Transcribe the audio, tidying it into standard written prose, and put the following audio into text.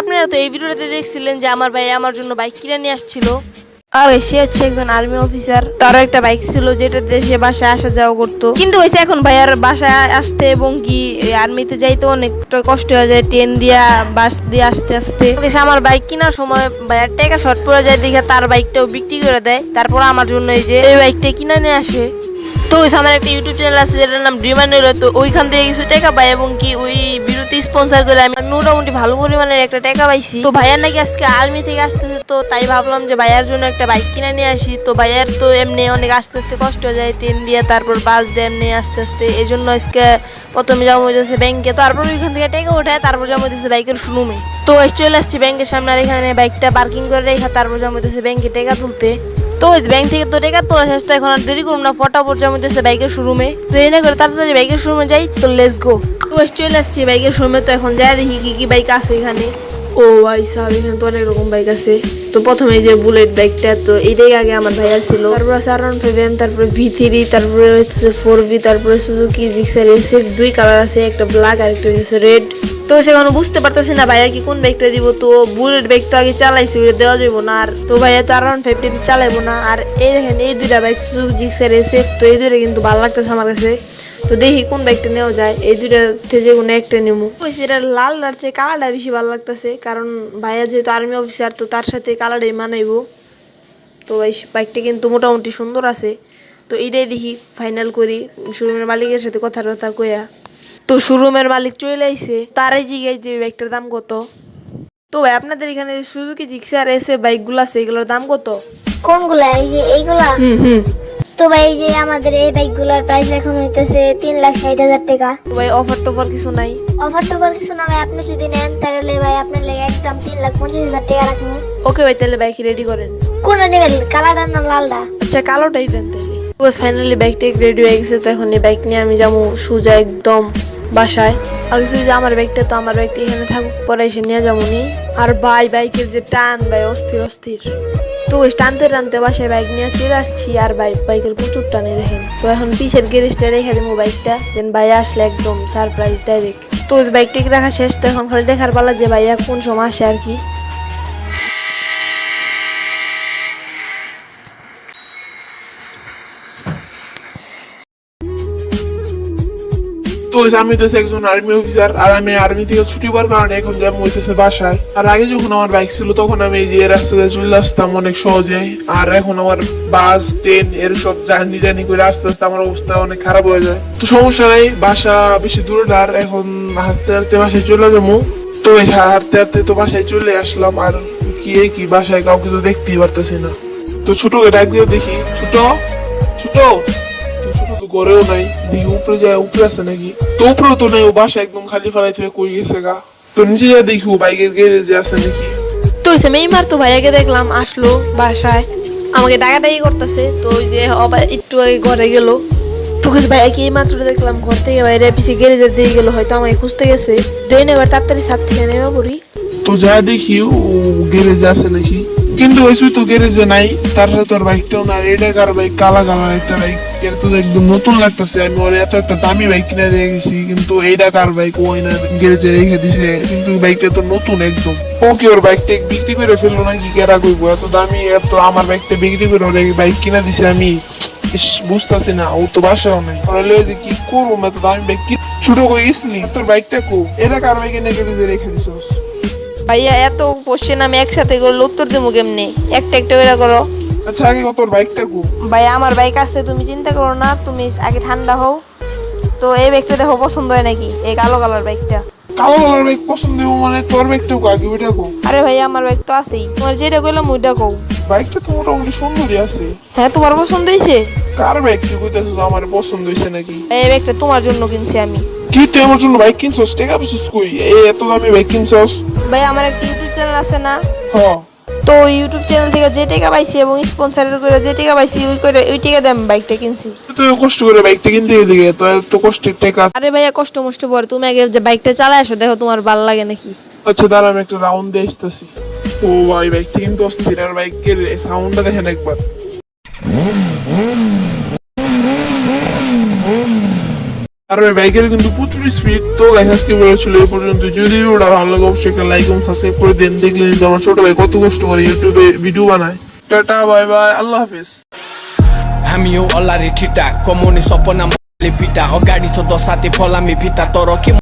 আপনারা তো এই ভিডিওতে দেখছিলেন যে আমার ভাই আমার জন্য বাইক কিনে নিয়ে আসছিল। আর সে হচ্ছে একজন আর্মি অফিসার, তারও একটা বাইক ছিল যেটা দেশে বাসায় আসা যাওয়া করতো। কিন্তু এখন ভাইয়ার বাসায় আসতে এবং কি আর্মিতে যাইতে অনেকটা কষ্ট হয়ে যায়, ট্রেন দিয়া বাস দিয়ে আসতে আসতে। আমার বাইক কেনার সময় ভাইয়ার টাকা শর্ট পড়ে যায় দেখে তার বাইকটাও বিক্রি করে দেয়, তারপর আমার জন্য এই যে এই বাইকটা কিনে নিয়ে আসে। তো আমার একটা ইউটিউব চ্যানেল আছে যেটার নাম ড্রিমানের, তো ওইখান থেকে কিছু টাকা পাই এবং কি ওই ভিডিওতে স্পন্সর করে আমি মোটামুটি ভালো পরিমাণের একটা টাকা পাইছি। তো ভাইয়ার নাকি আজকে আর্মি থেকে আসতেছে, তো তাই ভাবলাম যে ভাইয়ার জন্য একটা বাইক কিনে নিয়ে আসি। তো ভাইয়ার তো এমনি অনেক আস্তে আস্তে কষ্ট হয়ে যায়, ট্রেন দিয়ে তারপর বাস দিয়ে এমনি আস্তে আস্তে। এই জন্য আজকে প্রথমে যাওয়া হইতেছে ব্যাংকে, তারপর ওইখান থেকে টাকা ওঠায় তারপর যাওয়া হইতেছে বাইকের শোরুমে। তো চলে আসছি ব্যাংকের সামনে, আর এখানে বাইকটা পার্কিং করে রেখা তারপর যাওয়া হইতেছে ব্যাংকে টাকা তুলতে। তো ব্যাংক থেকে তো টাকা তোলা শেষ, তো এখন আর দেরি করুন না, ফটাফট জমাইতেছে বাইকের শোরুমে। তো এই না করে তাড়াতাড়ি বাইকের শোরুমে যাই, তো লেটস গো। তো চলে আসছি বাইকের শোরুমে, তো এখন যাই দেখি কি কি বাইক আছে এখানে। ও ভাই সাহেব, এখানে তো অনেক রকম বাইক আছে। তো প্রথমে যে বুলেট বাইকটা, তো এটাই আগে আমার ভাইয়ার ছিল। তারপর আছে R15, তারপরে V3, তারপরে হচ্ছে 4V, তারপরে সুজুকি জিক্সার SF, দুই কালার আছে, একটা ব্ল্যাক আর একটা হচ্ছে রেড। তো সেখানে বুঝতে পারতেছি না ভাইয়া কি কোন বাইকটা দিব। তো বুলেট বাইক তো আগে চালাইছি, ওটা দেওয়া যাবো না। আর তো ভাইয়া তো R15 চালাইবো না। আর এই দেখেন এই দুইটা বাইক সুজুকি জিক্সার SF, তো এই দুইটা কিন্তু ভালো লাগতেছে আমার কাছে। তো দেখি কোন বাইকটা নেওয়া যায়, এই দুইটাতে যে কোনো একটা নেবো। এটা লাল আর চেয়ে কালারটা বেশি ভালো লাগতেছে, কারণ ভাইয়া যেহেতু আর্মি অফিসার, তো তার সাথে কালারটাই মানাইবো। তো এই বাইকটা কিন্তু মোটামুটি সুন্দর আছে। তো এইটাই দেখি ফাইনাল করি শোরুমের মালিকের সাথে কথা টথা কইয়া। তো শোরুমের মালিক চলে আইছে, তারাই জিজ্ঞাসা যে বাইকটার দাম কত। তো ভাই আপনাদের এখানে সুজুকি জিক্সার SF বাইকগুলো আছে, এগুলোর দাম কত? কোনগুলা? এই যে এইগুলা? হুম। তো ভাই এই যে আমাদের এই বাইকগুলোর প্রাইস এখন হইতেছে 3,60,000 টাকা। ভাই অফার টফার কিছু নাই? অফার টফার কিছু না ভাই, আপনি যদি নেন তাহলে ভাই আপনার লেগে একদম 3,50,000 টাকা রাখবো। ওকে ভাই, তাহলে বাইক রেডি করেন। কোনটা নেবেন, কালারটা না লালটা? আচ্ছা কালোটাই দেন তাহলে। ফাইনালি বাইকটা রেডি হয়ে গেছে। তো এখন এই বাইক নিয়ে আমি যাবো সোজা একদম বাসায়। আর কিছু যে আমার বাইকটা, তো আমার বাইকটা এখানে থাকুক, পরে এসে নিয়ে যাবো নি। আর ভাই বাইকের যে টান ভাই, অস্থির অস্থির। তো টানতে টানতে বাসায় বাইক নিয়ে চলে আসছি, আর বাইকের প্রচুর টানে দেখেন। তো এখন পিছের গ্যারেজটা রেখে দেবো বাইকটা, দেন ভাই আসলে একদম সারপ্রাইজ ডাইরেক্ট। তো বাইকটাকে রাখা শেষ, তো এখন খালি দেখার পালা যে ভাইয়া কোন সময় আসে আর কি। তো আমি তো একজন আর্মি অফিসার, আর আমি আর্মি থেকে ছুটি পাওয়ার কারণে এখন যাবো হইতেছে বাসায়। আর আগে যখন আমার বাইক ছিল তখন আমি এই যে রাস্তাতে চলে আসতাম অনেক সহজে। আর এখন আমার বাস ট্রেন এর সব জার্নি করে আস্তে আস্তে আমার অবস্থা অনেক খারাপ হয়ে যায়। তো সমস্যা নাই, বাসা বেশি দূরে না, আর এখন হাঁটতে হাঁটতে বাসায় চলে যাবো। তো হাঁটতে হাঁটতে তো বাসায় চলে আসলাম। আর কি বাসায় কাউকে তো দেখতেই পারতেছি না। তো ছোটকে ডাক দিয়ে দেখি, ছোট ছোট। ছোট তো ঘরেও নাই, দেখি উপরে যায়, উপরে আছে নাকি। তো উপরে তো নাই, ও বাসা একদম খালি ফেলাই থেকে কই গেছে গা। তো নিচে যা দেখি ও বাইকের গ্যারেজে আছে নাকি। তো মেইমার তো ভাইয়াকে দেখলাম আসলো বাসায়, আমাকে ডাকাডাকি করতেছে। তো ওই যে একটু আগে ঘরে গেল। তো ভাইয়াকে এই মাত্র দেখলাম ঘর থেকে বাইরে পিছিয়ে গ্যারেজের দিয়ে গেলো, হয়তো আমাকে খুঁজতে গেছে। দেন এবার তাড়াতাড়ি ছাদ থেকে নেমে পড়ি। তো যা দেখি ও গ্যারেজে আছে নাকি, কিন্তু ওই তো গ্যারেজে নাই। তার সাথে ওর বাইকটাও না, রেড কার বাইক, কালা কালার একটা বাইক। এটা তো একদম নতুন লাগতেছে। আমি ওর এত একটা দামি বাইক কিনে রেখে গেছি, কিন্তু এইটা কার বাইক ওই না গ্যারেজে রেখে দিছে। কিন্তু বাইকটা তো নতুন একদম। ও কি ওর বাইকটা বিক্রি করে ফেললো নাকি, কেরা কইবো এত দামি। এত আমার বাইকটা বিক্রি করে ওর বাইক কিনে দিছে আমি। বুঝতেছি না, ও তো বাসাও নাই। যে কি করবো, এত দামি বাইক কি ছোট কই গেছিনি। তোর বাইকটা কো, এটা কার বাইক এনে গ্যারেজে রেখে দিছস? ভাইয়া এত কোশ্চেন আমি একসাথে করলে উত্তর দেবো কেমনে? একটা একটা করে করো। আচ্ছা আগে তোর বাইকটা কো? ভাই আমার বাইক আছে, তুমি চিন্তা করো না, তুমি আগে ঠান্ডা হও। তো এই বাইকটা দেখো পছন্দ হয় নাকি, এই কালো কালার বাইকটা। কালো কালার বাইক পছন্দ মানে তোর বাইকটাও আগে ওইটা কো? আরে ভাই আমার বাইক তো আছেই, তোমার যেটা কইলাম ওইটা কও। বাইকটা তো মোটামুটি সুন্দরই আছে। হ্যাঁ তোমার পছন্দ হয়েছে? কার বাইক তুই কইতেছিস আমার পছন্দ হইছে নাকি? এই বাইকটা তোমার জন্য কিনছি আমি। কি তুই আমার জন্য বাইক কিনছস? টাকা পয়সা কই এই এত দামি বাইক কিনছস? ভাই আমার একটা ইউটিউব চ্যানেল আছে না, হ্যাঁ। তো ইউটিউব চ্যানেল থেকে যে টাকা পাইছি এবং স্পন্সরের করে যে টাকা পাইছি ওই টাকা দিয়ে আমি বাইকটা কিনছি। তুই কষ্ট করে বাইকটা কিনতে গেলি, তো এত কষ্টের টাকা। আরে ভাইয়া কষ্ট মষ্ট পরে, তুমি আগে যে বাইকটা চালায় আসো, দেখো তোমার ভালো লাগে নাকি। আচ্ছা দাঁড়া, আমি একটা রাউন্ড দিয়ে আসতেছি। ও ভাই বাইকটা কিন্তু অস্থির, আর বাইকের সাউন্ডটা দেখেন একবার। আর ভাই বাইকের কিন্তু প্রচুর স্পিড। তো গাইস আজকে ভিডিও ছিল এই পর্যন্ত। যদি ভিডিওটা ভালো লাগে অবশ্যই একটা লাইক এবং সাবস্ক্রাইব করে দেন। দেখলে কিন্তু আমার ছোট ভাই কত কষ্ট করে ইউটিউবে ভিডিও বানায়। টাটা বাই বাই, আল্লাহ হাফেজ। हामी हो अल्लारी ठिटा कमाउने सपना पीटा अगाडि छ 10 साथी फलामी भित्ता तर के